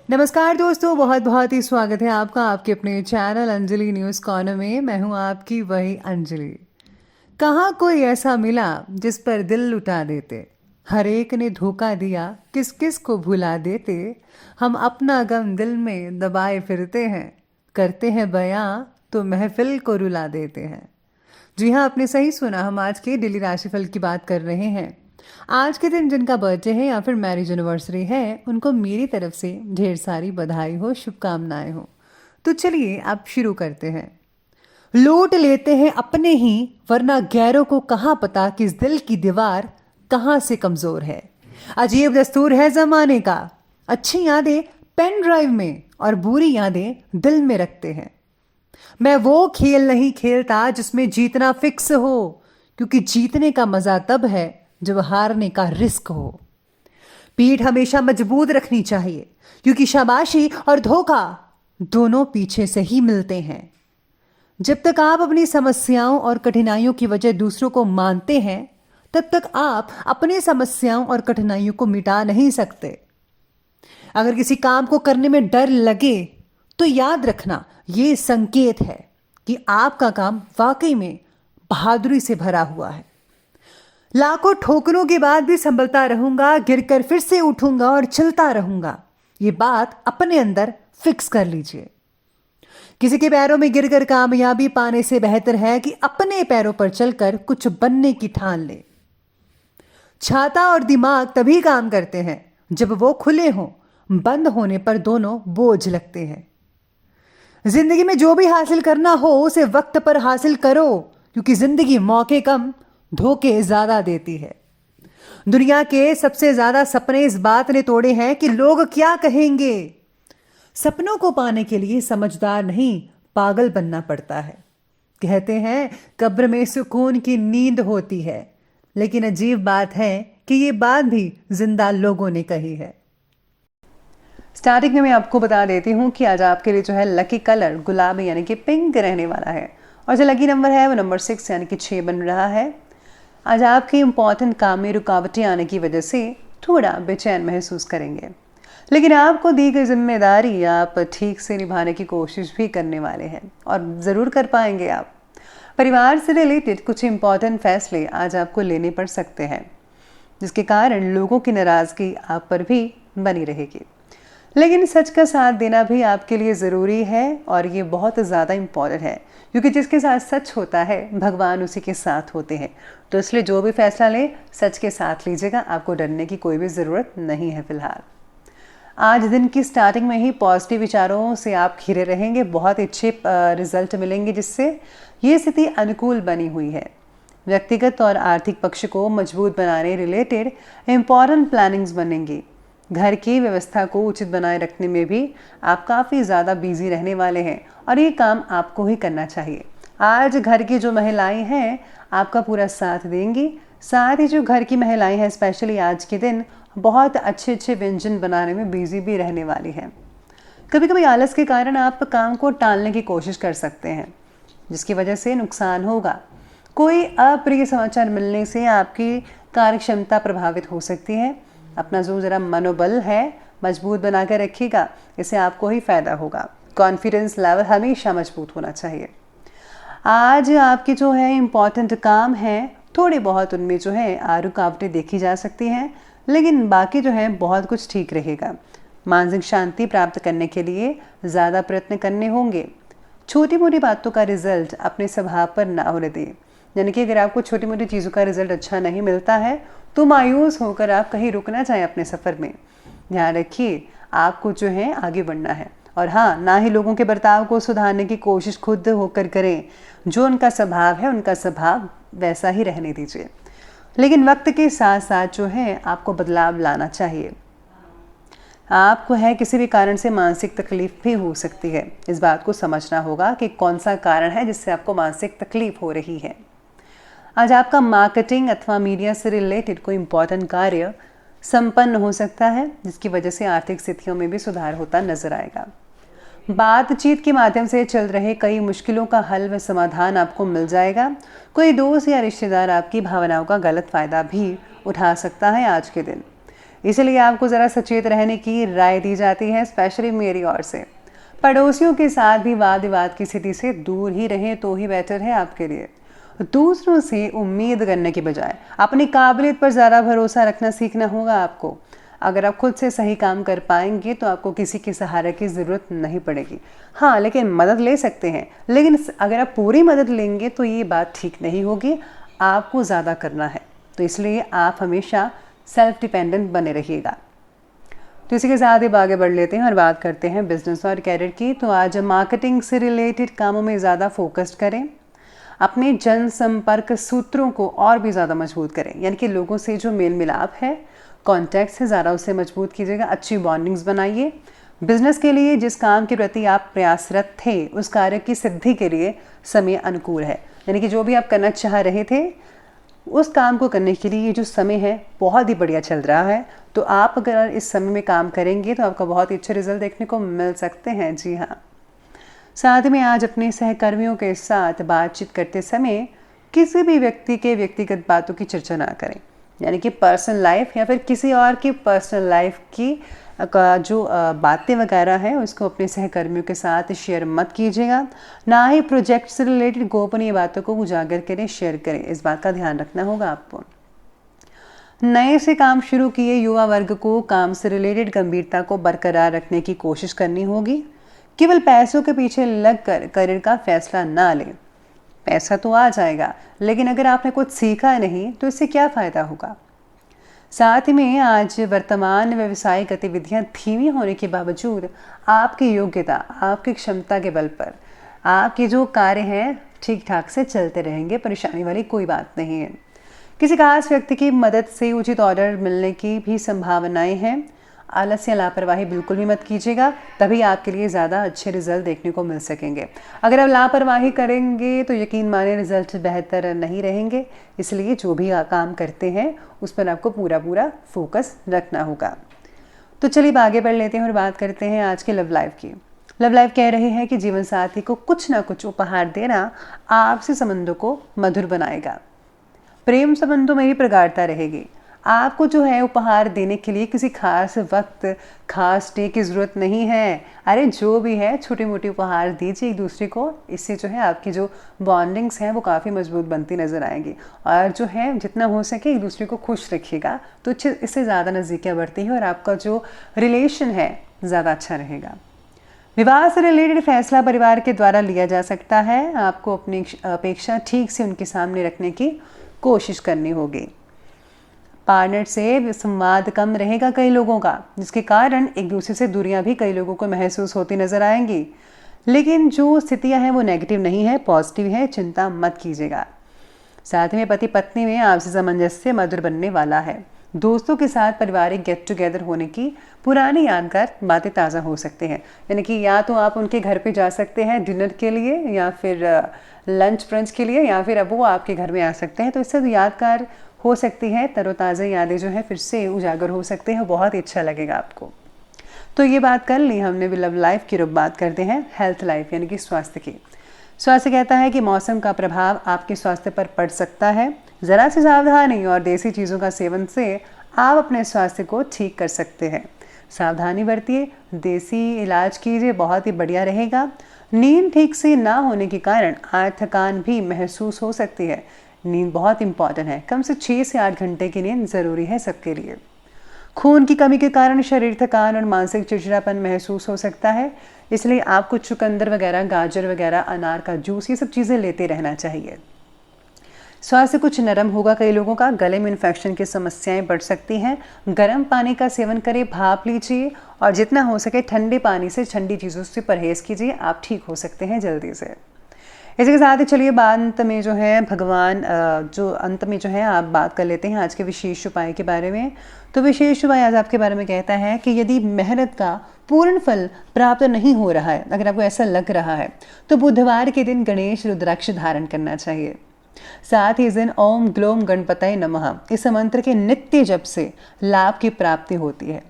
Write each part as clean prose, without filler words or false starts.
नमस्कार दोस्तों, बहुत बहुत ही स्वागत है आपका आपके अपने चैनल अंजलि न्यूज़ कॉर्नर में। मैं हूं आपकी वही अंजलि। कहाँ कोई ऐसा मिला जिस पर दिल लुटा देते, हर एक ने धोखा दिया, किस किस को भुला देते। हम अपना गम दिल में दबाए फिरते हैं, करते हैं बयां तो महफिल को रुला देते हैं। जी हाँ, आपने सही सुना। हम आज के डेली राशिफल की बात कर रहे हैं। आज के दिन जिनका बर्थडे है या फिर मैरिज एनिवर्सरी है, उनको मेरी तरफ से ढेर सारी बधाई हो, शुभकामनाएं हो। तो चलिए आप शुरू करते हैं। लूट लेते हैं अपने ही, वरना गैरों को कहाँ पता कि इस दिल की दीवार कहाँ से कमजोर है। अजीब दस्तूर है जमाने का, अच्छी यादें पेन ड्राइव में और बुरी यादें दिल में रखते हैं। मैं वो खेल नहीं खेलता जिसमें जीतना फिक्स हो, क्योंकि जीतने का मजा तब है जब हारने का रिस्क हो। पीठ हमेशा मजबूत रखनी चाहिए, क्योंकि शाबाशी और धोखा दोनों पीछे से ही मिलते हैं। जब तक आप अपनी समस्याओं और कठिनाइयों की वजह दूसरों को मानते हैं, तब तक आप अपनी समस्याओं और कठिनाइयों को मिटा नहीं सकते। अगर किसी काम को करने में डर लगे तो याद रखना, ये संकेत है कि आपका काम वाकई में बहादुरी से भरा हुआ है। लाखों ठोकरों के बाद भी संभलता रहूंगा, गिरकर फिर से उठूंगा और चलता रहूंगा। ये बात अपने अंदर फिक्स कर लीजिए। किसी के पैरों में गिरकर कामयाबी पाने से बेहतर है कि अपने पैरों पर चलकर कुछ बनने की ठान ले। छाता और दिमाग तभी काम करते हैं जब वो खुले हों, बंद होने पर दोनों बोझ लगते हैं। जिंदगी में जो भी हासिल करना हो उसे वक्त पर हासिल करो, क्योंकि जिंदगी मौके कम धोखे ज्यादा देती है। दुनिया के सबसे ज्यादा सपने इस बात ने तोड़े हैं कि लोग क्या कहेंगे। सपनों को पाने के लिए समझदार नहीं, पागल बनना पड़ता है। कहते हैं कब्र में सुकून की नींद होती है, लेकिन अजीब बात है कि ये बात भी जिंदा लोगों ने कही है। स्टार्टिंग में मैं आपको बता देती हूँ कि आज आपके लिए जो है लकी कलर गुलाबी यानी कि पिंक रहने वाला है, और जो लकी नंबर है वो नंबर 6 यानी कि 6 बन रहा है। आज आपके इंपॉर्टेंट काम में रुकावटें आने की वजह से थोड़ा बेचैन महसूस करेंगे, लेकिन आपको दी गई जिम्मेदारी आप ठीक से निभाने की कोशिश भी करने वाले हैं और ज़रूर कर पाएंगे आप। परिवार से रिलेटेड कुछ इंपॉर्टेंट फैसले आज आपको लेने पड़ सकते हैं, जिसके कारण लोगों की नाराज़गी आप पर भी बनी रहेगी। लेकिन सच का साथ देना भी आपके लिए ज़रूरी है, और ये बहुत ज़्यादा इम्पॉर्टेंट है, क्योंकि जिसके साथ सच होता है भगवान उसी के साथ होते हैं। तो इसलिए जो भी फैसला लें सच के साथ लीजिएगा, आपको डरने की कोई भी ज़रूरत नहीं है फिलहाल। आज दिन की स्टार्टिंग में ही पॉजिटिव विचारों से आप घिरे रहेंगे, बहुत अच्छे रिजल्ट मिलेंगे, जिससे ये स्थिति अनुकूल बनी हुई है। व्यक्तिगत और आर्थिक पक्ष को मजबूत बनाने रिलेटेड इम्पॉर्टेंट प्लानिंग्स बनेंगी। घर की व्यवस्था को उचित बनाए रखने में भी आप काफ़ी ज़्यादा बिजी रहने वाले हैं, और ये काम आपको ही करना चाहिए। आज घर की जो महिलाएं हैं आपका पूरा साथ देंगी। साथ ही जो घर की महिलाएं हैं स्पेशली आज के दिन बहुत अच्छे अच्छे व्यंजन बनाने में बिजी भी रहने वाली हैं। कभी कभी आलस के कारण आप काम को टालने की कोशिश कर सकते हैं, जिसकी वजह से नुकसान होगा। कोई अप्रिय समाचार मिलने से आपकी कार्यक्षमता प्रभावित हो सकती है। अपना जो ज़रा मनोबल है मजबूत बना कर रखिएगा, इससे आपको ही फायदा होगा। कॉन्फिडेंस लेवल हमेशा मजबूत होना चाहिए। आज आपके जो है इम्पॉर्टेंट काम हैं, थोड़े बहुत उनमें जो है रुकावटें देखी जा सकती हैं, लेकिन बाकी जो है बहुत कुछ ठीक रहेगा। मानसिक शांति प्राप्त करने के लिए ज़्यादा प्रयत्न करने होंगे। छोटी मोटी बातों का रिजल्ट अपने स्वभाव पर ना होने दें, यानी कि अगर आपको छोटी मोटी चीज़ों का रिजल्ट अच्छा नहीं मिलता है तो मायूस होकर आप कहीं रुक ना जाएं अपने सफ़र में। ध्यान रखिए, आपको जो है आगे बढ़ना है, और हाँ, ना ही लोगों के बर्ताव को सुधारने की कोशिश खुद होकर करें। जो उनका स्वभाव है उनका स्वभाव वैसा ही रहने दीजिए, लेकिन वक्त के साथ साथ जो है आपको बदलाव लाना चाहिए। आपको है किसी भी कारण से मानसिक तकलीफ भी हो सकती है। इस बात को समझना होगा कि कौन सा कारण है जिससे आपको मानसिक तकलीफ हो रही है। आज आपका मार्केटिंग अथवा मीडिया से रिलेटेड कोई इम्पोर्टेंट कार्य संपन्न हो सकता है, जिसकी वजह से आर्थिक स्थितियों में भी सुधार होता नजर आएगा। बातचीत के माध्यम से चल रहे कई मुश्किलों का हल व समाधान आपको मिल जाएगा। कोई दोस्त या रिश्तेदार आपकी भावनाओं का गलत फ़ायदा भी उठा सकता है आज के दिन। इसलिए आपको ज़रा सचेत रहने की राय दी जाती है, स्पेशली मेरी ओर से। पड़ोसियों के साथ भी वाद विवाद की स्थिति से दूर ही रहें तो ही बेटर है आपके लिए। दूसरों से उम्मीद करने के बजाय अपनी काबिलियत पर ज़्यादा भरोसा रखना सीखना होगा आपको। अगर आप खुद से सही काम कर पाएंगे तो आपको किसी के सहारे की ज़रूरत नहीं पड़ेगी। हाँ, लेकिन मदद ले सकते हैं, लेकिन अगर आप पूरी मदद लेंगे तो ये बात ठीक नहीं होगी, आपको ज़्यादा करना है। तो इसलिए आप हमेशा सेल्फ डिपेंडेंट बने रहिएगा। तो इसी के साथ ही आगे बढ़ लेते हैं और बात करते हैं बिजनेस और कैरियर की। तो आज मार्केटिंग से रिलेटेड कामों में ज़्यादा फोकस्ड करें, अपने जनसंपर्क सूत्रों को और भी ज़्यादा मजबूत करें, यानी कि लोगों से जो मेल मिलाप है, कॉन्टैक्ट से ज़्यादा उसे मजबूत कीजिएगा, अच्छी बॉन्डिंग्स बनाइए। बिजनेस के लिए जिस काम के प्रति आप प्रयासरत थे उस कार्य की सिद्धि के लिए समय अनुकूल है, यानी कि जो भी आप करना चाह रहे थे उस काम को करने के लिए ये जो समय है बहुत ही बढ़िया चल रहा है। तो आप अगर इस समय में काम करेंगे तो आपका बहुत ही अच्छे रिजल्ट देखने को मिल सकते हैं। जी हाँ, साथ में आज अपने सहकर्मियों के साथ बातचीत करते समय किसी भी व्यक्ति के व्यक्तिगत बातों की चर्चा ना करें, यानी कि पर्सनल लाइफ या फिर किसी और की पर्सनल लाइफ की जो बातें वगैरह हैं उसको अपने सहकर्मियों के साथ शेयर मत कीजिएगा। ना ही प्रोजेक्ट से रिलेटेड गोपनीय बातों को उजागर करें, शेयर करें, इस बात का ध्यान रखना होगा आपको। नए से काम शुरू किए युवा वर्ग को काम से रिलेटेड गंभीरता को बरकरार रखने की कोशिश करनी होगी। केवल पैसों के पीछे लगकर करियर का फैसला ना लें। पैसा तो आ जाएगा, लेकिन अगर आपने कुछ सीखा नहीं तो इससे क्या फ़ायदा होगा। साथ में आज वर्तमान व्यवसायिक गतिविधियां धीमी होने के बावजूद आपकी योग्यता, आपकी क्षमता के बल पर आपके जो कार्य हैं ठीक ठाक से चलते रहेंगे, परेशानी वाली कोई बात नहीं है। किसी खास व्यक्ति की मदद से उचित ऑर्डर मिलने की भी संभावनाएं हैं। आलस या लापरवाही बिल्कुल भी मत कीजिएगा, तभी आपके लिए ज़्यादा अच्छे रिजल्ट देखने को मिल सकेंगे। अगर आप लापरवाही करेंगे तो यकीन माने रिजल्ट बेहतर नहीं रहेंगे। इसलिए जो भी काम करते हैं उस पर आपको पूरा फोकस रखना होगा। तो चलिए आगे बढ़ लेते हैं और बात करते हैं आज के लव लाइफ की। लव लाइफ कह रहे हैं कि जीवन साथी को कुछ ना कुछ उपहार देना आपसे संबंधों को मधुर बनाएगा। प्रेम संबंधों में भी प्रगाढ़ता रहेगी। आपको जो है उपहार देने के लिए किसी खास वक्त, खास डे की ज़रूरत नहीं है। अरे जो भी है छोटे मोटे उपहार दीजिए एक दूसरे को। इससे जो है आपकी जो बॉन्डिंग्स हैं वो काफ़ी मजबूत बनती नज़र आएंगी। और जो है जितना हो सके एक दूसरे को खुश रखिएगा तो इससे ज़्यादा नज़दीकियाँ बढ़ती हैं और आपका जो रिलेशन है ज़्यादा अच्छा रहेगा। विवाह से रिलेटेड फैसला परिवार के द्वारा लिया जा सकता है। आपको अपनी अपेक्षा ठीक से उनके सामने रखने की कोशिश करनी होगी। पार्टनर से संवाद कम रहेगा कई लोगों का, जिसके कारण एक दूसरे से दूरियां भी कई लोगों को महसूस होती नजर आएंगी। लेकिन जो स्थितियां हैं वो नेगेटिव नहीं है, पॉजिटिव है, चिंता मत कीजिएगा। साथ में पति पत्नी में आपसी सामंजस्य मधुर बनने वाला है। दोस्तों के साथ पारिवारिक गेट टुगेदर होने की पुरानी यादगार बातें ताज़ा हो सकते हैं, यानी कि या तो आप उनके घर पे जा सकते हैं डिनर के लिए या फिर लंच ब्रंच के लिए, या फिर अब वो आपके घर में आ सकते हैं। तो इससे यादगार हो सकती है, तरोताज़ा यादें जो है फिर से उजागर हो सकते हैं, बहुत ही अच्छा लगेगा आपको। तो ये बात कर ली हमने भी लव लाइफ की। अब बात करते हैं हेल्थ लाइफ यानी कि स्वास्थ्य की। स्वास्थ्य कहता है कि मौसम का प्रभाव आपके स्वास्थ्य पर पड़ सकता है। ज़रा सी सावधानी और देसी चीज़ों का सेवन से आप अपने स्वास्थ्य को ठीक कर सकते हैं। सावधानी बरतिए, देसी इलाज कीजिए, बहुत ही बढ़िया रहेगा। नींद ठीक से ना होने के कारण आज थकान भी महसूस हो सकती है। नींद बहुत इंपॉर्टेंट है, कम से 6 से 8 घंटे की नींद ज़रूरी है सबके लिए। खून की कमी के कारण शरीर थकान और मानसिक चिड़चिड़ापन महसूस हो सकता है, इसलिए आपको चुकंदर वगैरह, गाजर वगैरह, अनार का जूस, ये सब चीज़ें लेते रहना चाहिए। स्वास्थ्य कुछ नरम होगा कई लोगों का। गले में इन्फेक्शन की समस्याएं बढ़ सकती हैं। गर्म पानी का सेवन करें, भाप लीजिए और जितना हो सके ठंडे पानी से, ठंडी चीज़ों से परहेज़ कीजिए, आप ठीक हो सकते हैं जल्दी से। इसी के साथ ही चलिए अंत में जो है अंत में जो है आप बात कर लेते हैं आज के विशेष उपाय के बारे में। तो विशेष उपाय आज आपके बारे में कहता है कि यदि मेहनत का पूर्ण फल प्राप्त नहीं हो रहा है, अगर आपको ऐसा लग रहा है, तो बुधवार के दिन गणेश रुद्राक्ष धारण करना चाहिए। साथ ही इस दिन ओम ग्लोम गणपतये नमः इस मंत्र के नित्य जप से लाभ की प्राप्ति होती है।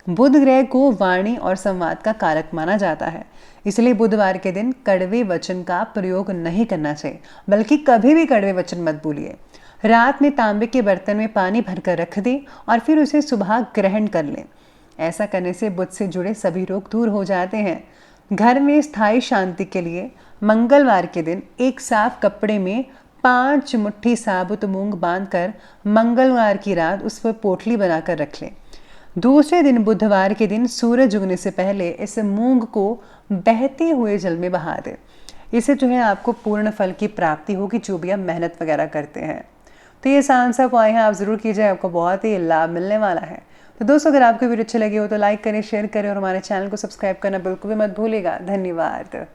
बुध ग्रह को वाणी और संवाद का कारक माना जाता है, इसलिए बुधवार के दिन कड़वे वचन का प्रयोग नहीं करना चाहिए, बल्कि कभी भी कड़वे वचन मत बोलिए। रात में तांबे के बर्तन में पानी भरकर रख दें और फिर उसे सुबह ग्रहण कर लें। ऐसा करने से बुध से जुड़े सभी रोग दूर हो जाते हैं। घर में स्थायी शांति के लिए मंगलवार के दिन एक साफ कपड़े में 5 मुट्ठी साबुत मूंग बांधकर मंगलवार की रात उस पर पोटली बनाकर रख लें। दूसरे दिन बुधवार के दिन सूरज उगने से पहले इस मूंग को बहते हुए जल में बहा दें। इससे जो है आपको पूर्ण फल की प्राप्ति होगी, जो भी आप मेहनत वगैरह करते हैं। तो ये आसान सा उपाय है, आप ज़रूर कीजिए, आपको बहुत ही लाभ मिलने वाला है। तो दोस्तों, अगर आपको वीडियो अच्छे लगे हो तो लाइक करें, शेयर करें और हमारे चैनल को सब्सक्राइब करना बिल्कुल भी मत भूलिएगा। धन्यवाद।